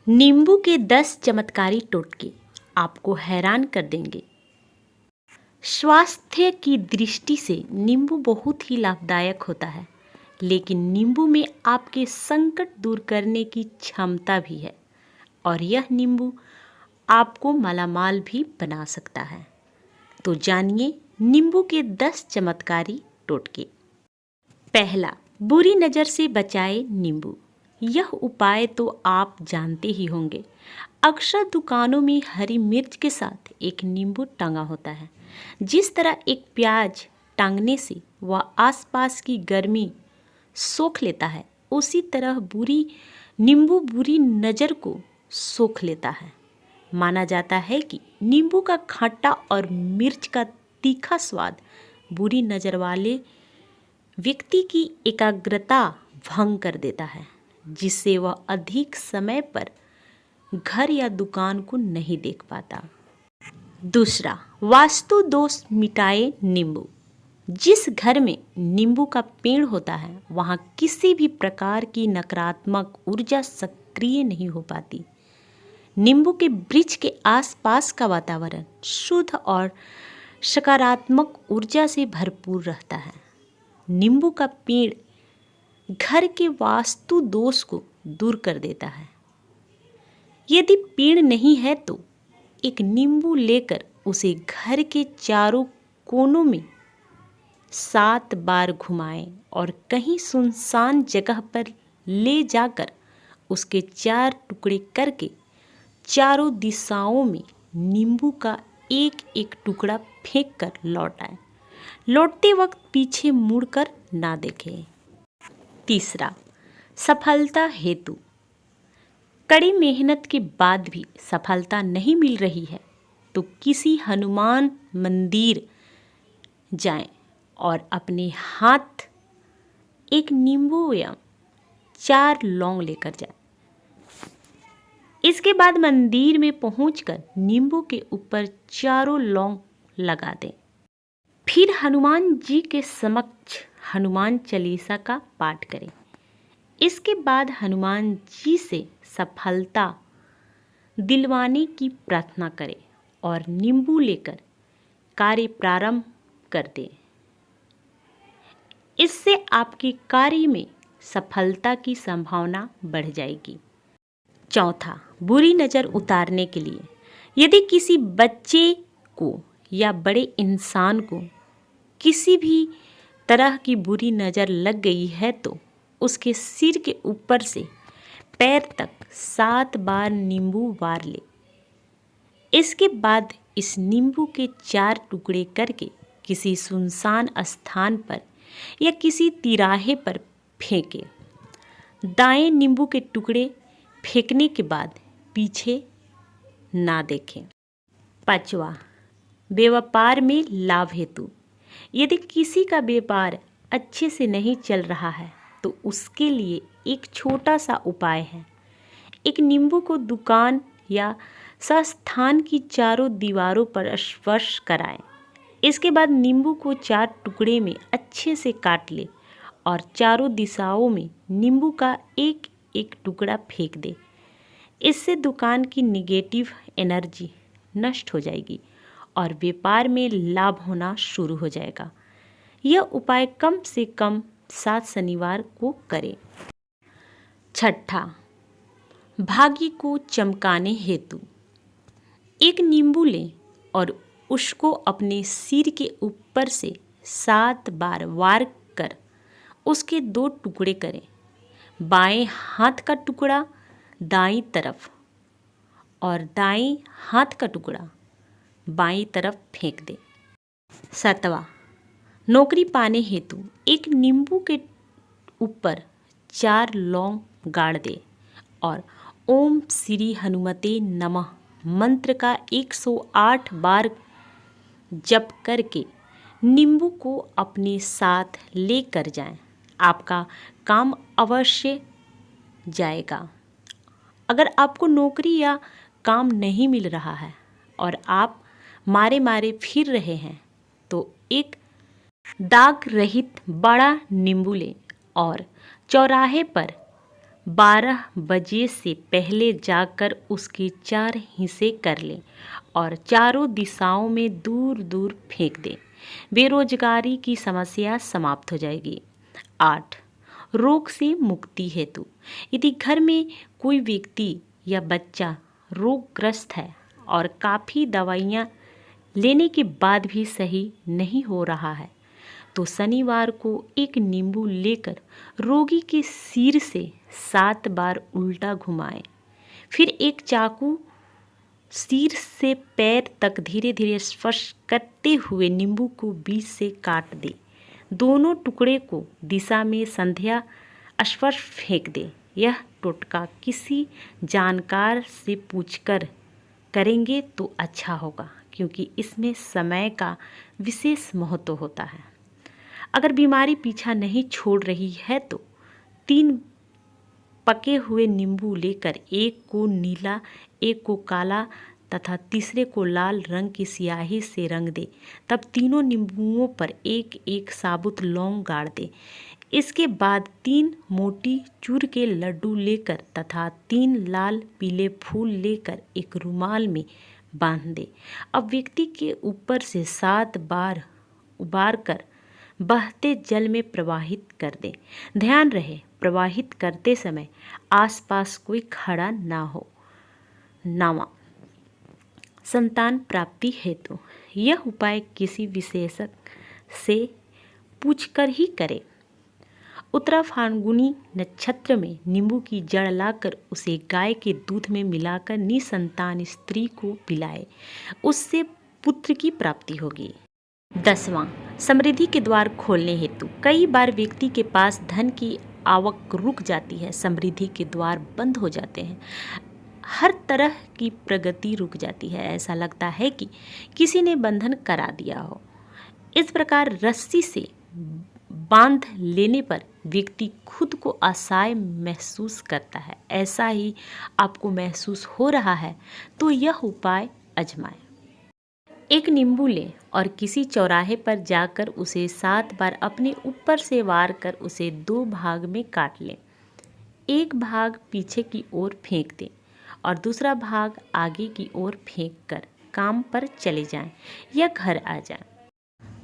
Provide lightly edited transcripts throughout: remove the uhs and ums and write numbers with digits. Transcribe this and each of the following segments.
नींबू के 10 चमत्कारी टोटके आपको हैरान कर देंगे। स्वास्थ्य की दृष्टि से नींबू बहुत ही लाभदायक होता है, लेकिन नींबू में आपके संकट दूर करने की क्षमता भी है और यह नींबू आपको मालामाल भी बना सकता है। तो जानिए नींबू के 10 चमत्कारी टोटके। पहला, बुरी नज़र से बचाए नींबू। यह उपाय तो आप जानते ही होंगे। अक्सर दुकानों में हरी मिर्च के साथ एक नींबू टंगा होता है। जिस तरह एक प्याज टांगने से वह आसपास की गर्मी सोख लेता है, उसी तरह नींबू बुरी नज़र को सोख लेता है। माना जाता है कि नींबू का खट्टा और मिर्च का तीखा स्वाद बुरी नज़र वाले व्यक्ति की एकाग्रता भंग कर देता है, जिससे वह अधिक समय पर घर या दुकान को नहीं देख पाता। दूसरा, वास्तु दोष मिटाए नींबू। जिस घर में नींबू का पेड़ होता है, वहाँ किसी भी प्रकार की नकारात्मक ऊर्जा सक्रिय नहीं हो पाती। नींबू के वृक्ष के आसपास का वातावरण शुद्ध और सकारात्मक ऊर्जा से भरपूर रहता है। नींबू का पेड़ घर के वास्तु दोष को दूर कर देता है। यदि पेड़ नहीं है तो एक नींबू लेकर उसे घर के चारों कोनों में 7 बार घुमाएं और कहीं सुनसान जगह पर ले जाकर उसके 4 टुकड़े करके चारों दिशाओं में नींबू का एक एक टुकड़ा फेंक कर लौट आए। लौटते वक्त पीछे मुड़कर ना देखें। तीसरा, सफलता हेतु। कड़ी मेहनत के बाद भी सफलता नहीं मिल रही है तो किसी हनुमान मंदिर जाएं और अपने हाथ एक नींबू या 4 लौंग लेकर जाएं। इसके बाद मंदिर में पहुंचकर नींबू के ऊपर चारों लौंग लगा दें। फिर हनुमान जी के समक्ष हनुमान चालीसा का पाठ करें। इसके बाद हनुमान जी से सफलता दिलवाने की प्रार्थना करें और नींबू लेकर कार्य प्रारंभ कर दें। इससे आपके कार्य में सफलता की संभावना बढ़ जाएगी। चौथा, बुरी नज़र उतारने के लिए। यदि किसी बच्चे को या बड़े इंसान को किसी भी तरह की बुरी नज़र लग गई है तो उसके सिर के ऊपर से पैर तक 7 बार नींबू वार ले। इसके बाद इस नींबू के 4 टुकड़े करके किसी सुनसान स्थान पर या किसी तिराहे पर फेंके। दाएं नींबू के टुकड़े फेंकने के बाद पीछे ना देखें। पांचवा, व्यापार में लाभ हेतु। यदि किसी का व्यापार अच्छे से नहीं चल रहा है तो उसके लिए एक छोटा सा उपाय है। एक नींबू को दुकान या संस्थान की चारों दीवारों पर स्पर्श कराएं। इसके बाद नींबू को 4 टुकड़े में अच्छे से काट ले और चारों दिशाओं में नींबू का एक एक टुकड़ा फेंक दे। इससे दुकान की नेगेटिव एनर्जी नष्ट हो जाएगी और व्यापार में लाभ होना शुरू हो जाएगा। यह उपाय कम से कम 7 शनिवार को करें। छठा, भाग्य को चमकाने हेतु। एक नींबू लें और उसको अपने सिर के ऊपर से 7 बार वार कर उसके 2 टुकड़े करें। बाएं हाथ का टुकड़ा दाईं तरफ और दाएं हाथ का टुकड़ा बाईं तरफ फेंक दें। 7वां, नौकरी पाने हेतु। एक नींबू के ऊपर 4 लौंग गाड़ दे और ओम श्री हनुमते नमः मंत्र का 108 बार जप करके नींबू को अपने साथ लेकर जाएं। आपका काम अवश्य जाएगा। अगर आपको नौकरी या काम नहीं मिल रहा है और आप मारे मारे फिर रहे हैं तो एक दाग रहित बड़ा नींबू लें और चौराहे पर 12 बजे से पहले जाकर उसके 4 हिस्से कर लें और चारों दिशाओं में दूर दूर फेंक दें। बेरोजगारी की समस्या समाप्त हो जाएगी। 8. रोग से मुक्ति हेतु यदि घर में कोई व्यक्ति या बच्चा रोगग्रस्त है और काफ़ी दवाइयाँ लेने के बाद भी सही नहीं हो रहा है तो शनिवार को एक नींबू लेकर रोगी के सिर से 7 बार उल्टा घुमाएं। फिर एक चाकू सिर से पैर तक धीरे धीरे स्पर्श करते हुए नींबू को बीच से काट दे। दोनों टुकड़े को दिशा में संध्या स्पर्श फेंक दे। यह टोटका किसी जानकार से पूछकर करेंगे तो अच्छा होगा, क्योंकि इसमें समय का विशेष महत्व होता है। अगर बीमारी पीछा नहीं छोड़ रही है तो 3 पके हुए नींबू लेकर एक को नीला, एक को काला तथा तीसरे को लाल रंग की स्याही से रंग दे। तब तीनों नींबुओं पर एक एक साबुत लौंग गाड़ दे। इसके बाद 3 मोटी चूर के लड्डू लेकर तथा 3 लाल पीले फूल लेकर एक रुमाल में बांध दे। अब व्यक्ति के ऊपर से 7 बार उबार कर बहते जल में प्रवाहित कर दे। ध्यान रहे प्रवाहित करते समय आसपास कोई खड़ा ना हो। 9. संतान प्राप्ति हेतु यह उपाय किसी विशेषज्ञ से पूछकर ही करें। उत्तरा फाल्गुनी नक्षत्र में नींबू की जड़ लाकर उसे गाय के दूध में मिलाकर निसंतान स्त्री को पिलाए, उससे पुत्र की प्राप्ति होगी। 10वां समृद्धि के द्वार खोलने हेतु कई बार व्यक्ति के पास धन की आवक रुक जाती है, समृद्धि के द्वार बंद हो जाते हैं, हर तरह की प्रगति रुक जाती है, ऐसा लगता है कि किसी ने बंधन करा दिया हो। इस प्रकार रस्सी से बांध लेने पर व्यक्ति खुद को असहाय महसूस करता है। ऐसा ही आपको महसूस हो रहा है तो यह उपाय आजमाएं। एक नींबू लें और किसी चौराहे पर जाकर उसे 7 बार अपने ऊपर से वार कर उसे 2 भाग में काट लें। एक भाग पीछे की ओर फेंक दें और दूसरा भाग आगे की ओर फेंक कर काम पर चले जाएं या घर आ जाएं।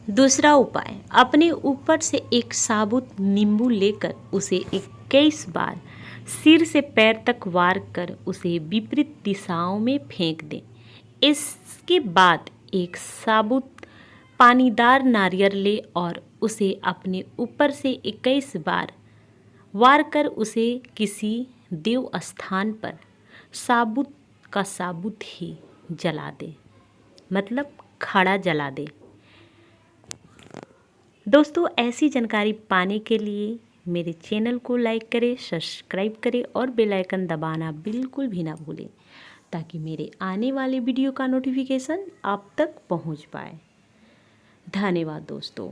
दूसरा उपाय, अपने ऊपर से एक साबुत नींबू लेकर उसे 21 बार सिर से पैर तक वार कर उसे विपरीत दिशाओं में फेंक दें। इसके बाद एक साबुत पानीदार नारियल ले और उसे अपने ऊपर से 21 बार वार कर उसे किसी देव स्थान पर साबुत का साबुत ही जला दे, मतलब खड़ा जला दे। दोस्तों, ऐसी जानकारी पाने के लिए मेरे चैनल को लाइक करें, सब्सक्राइब करें और बेल आइकन दबाना बिल्कुल भी ना भूलें, ताकि मेरे आने वाले वीडियो का नोटिफिकेशन आप तक पहुंच पाए। धन्यवाद दोस्तों।